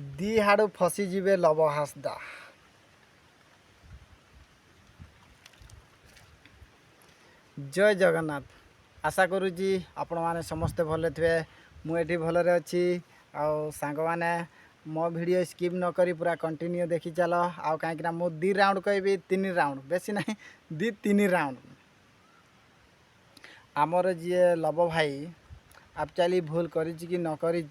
ଦି ହାଡ଼ୁ ଫସିଯିବେ ଲବ ହାସଦା। जय जगन्नाथ। आशा करुँची आपण मैंने समस्ते भले थे। मुझे भलरे अच्छी सांग मैंने मो वीडियो स्किप न करी पूरा कंटिन्यू देखी चल। आउ कहीं मु 2 राउंड कहि 3 राउंड बेसी ना 2-3 राउंड आमर जी लव भाई एक्चुअली भूल करी कि न करी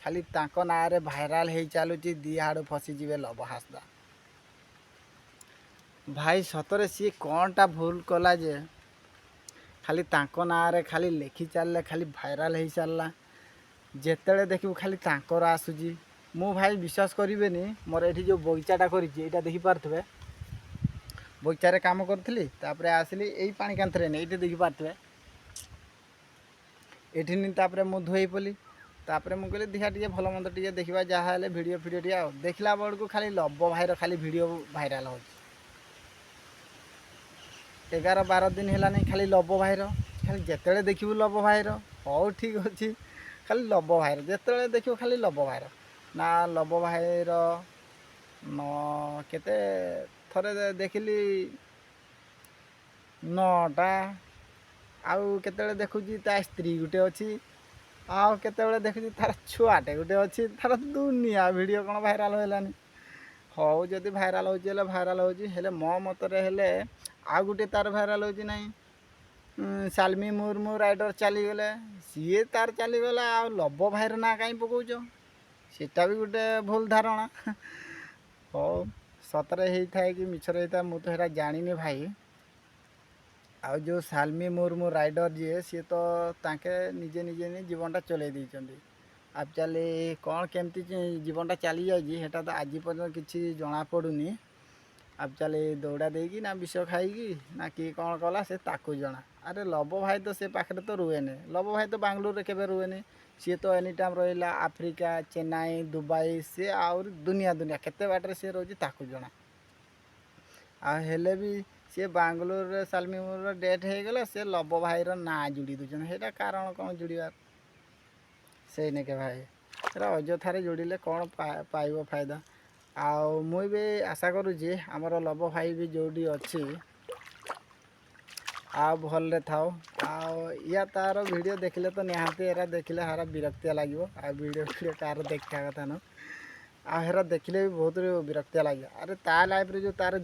खाली तांको ना रे भाइराल हो चलुची दी हाड़ फसीजे लव हासदा। भाई सतरे सी कौनटा भूल कला जे खाली तांको ना रे खाली लेखि चलले खाली भाइराल हो चलला जेतेले देखिबू खाली तांकर आसुची। मु भाई विश्वास करेनि मोर ये जो बगीचाटा करा देखी पारे बगीचार काम करी आसली यही पानी कांथरे नहीं ये देखी पारे ये मुझे धोई पली तापर मुझे कहली देखा टे भल मंद टे देखा जहाँ भिडियो फिडियो टे देखला बेलू खाली लव भाईर खाली भिडियो भाइराल हो 11-12 दिन है खाली लव भाईर खाली जिते देखू लव भाईर हो ठीक अच्छे खाली लव भाईर जिते देखो खाली लव भाईर ना लव भाईर न केते थरे देखिली 9टा आउ केते देखुची ता स्त्री गुटे अच्छी आउ केते देखुची तार छुआटे गुटे अच्छी तार दुनिया वीडियो कौन भाइराल होलानी हो जदि भाइराल हो भाइराल हो मो मतरे हेले आउ गुटे तार भाइराल हो सालमी मुर्मू राइडर चलीगले सी तार चलीगला आ लव भाईर ना कहीं पकाच सेटा भी गोटे भूल धारणा हो सतरे होता है कि मिछर होता है मुझे तो जानी भाई आ जो सालमी मुर्मू राइडर जी सी तो ताके निजे निजे जीवनटा चलै देइचंदी एक्चुअली कौन केमती जीवनटा चली जाता तो आज पर्यटन किसी जना पड़ूनी एक्चुअली दौड़ा देगी ना विष खाई ना कि कौन कला से ताकू जना। अरे लव भाई तो से पाखे तो रुएनि लव भाई तो बांग्लोर के रुएनि सी तो एनी टाइम रहा आफ्रिका चेन्नई दुबई सी आउर दुनिया दुनिया केते बाटर सी रोज ताकू जना हेले भी सी बांग्लोर सालमीर डेथ हो गला से लव भाईर ना जुड़ी दूसरे हेटा कारण कौन जुड़ार से नहीं के भाई अजथारे जोड़िले कौन पाइब फायदा आउ मुई भी आशा करुँची आमर लव भाई भी जोड़ी अच्छी आ भल थाओ या तार वीडियो देखले तो निहाती एरा देखले हारा विरक्तिया लगे आ वीडियो वीडियो कार देखा कथा न आरा देखले भी बहुत विरक्तिया लगे। अरे ता लाइफ रे जो तार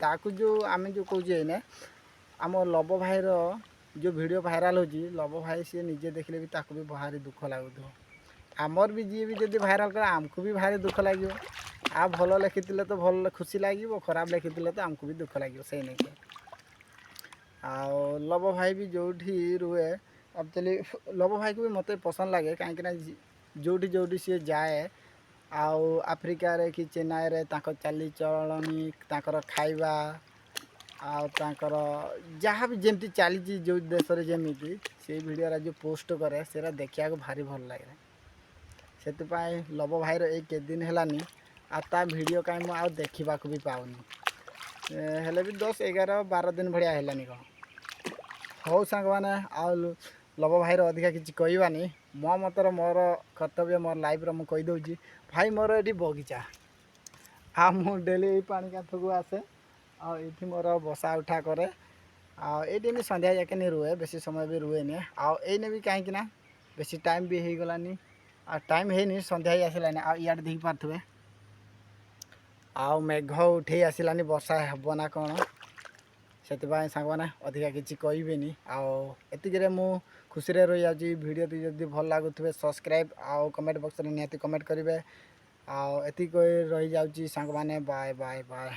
ताकू जो आम जो कहे आम लव भाईर जो वीडियो भाइराल हो लव भाई सी निजे देखले भी ताकू भी भारी दुख लगुव आमर भी जी भी जब भाइराल कर आमको भी भारी दुख लगे आ भल लिखी तो भल खुशी लगे खराब लिखी तो आमको भी दुख लगे से नहीं आओ लव भाई भी जो रुए एक्चुअली लव भाई को भी मत पसंद लगे कहीं जोटी जोटी सी जाए आउ आफ्रिका रे कि चेन्नई रे ताकर चाली चलनी ताकर खाइबा आउ ताकर जहाँ भी जमती चली जो देश रे जमीती से वीडियो जो पोस्ट करे से देखा भारी भल लगे से लव भाईर एक दिन है आता वीडियो कहीं मुझे देखा भी पाऊनी हेले भी 10-11-12 दिन भाया है कौन हो सांग मैंने आउ लव भाईर अधिका किसी कहवानी मो मतर मोर कर्तव्य मोर लाइफ मुझे कहीदे भाई मोर ये बगीचा आ मु डेली पानी कांथ को आसे आठी मोर बसा उठा करे आठी संध्या जाके नहीं रुए बेसी समय भी रुएनि आने भी कहीं बेसी टाइम भी हो गलानी आ टाइम है संध्या ही आसलानी आड़ देख पारे मेघ उठे आसलानी वर्षा हे ना कौन से सांग मैंने अधिका किसी कहबेनि आतिक मु खुशी रही जाऊँगी वीडियो जब भल लगुवे सब्सक्राइब आउ कमेंट बॉक्स में निहाती कमेंट करेंगे आतिक रही जाऊँगी सांग मैंने बाय बाय बाय।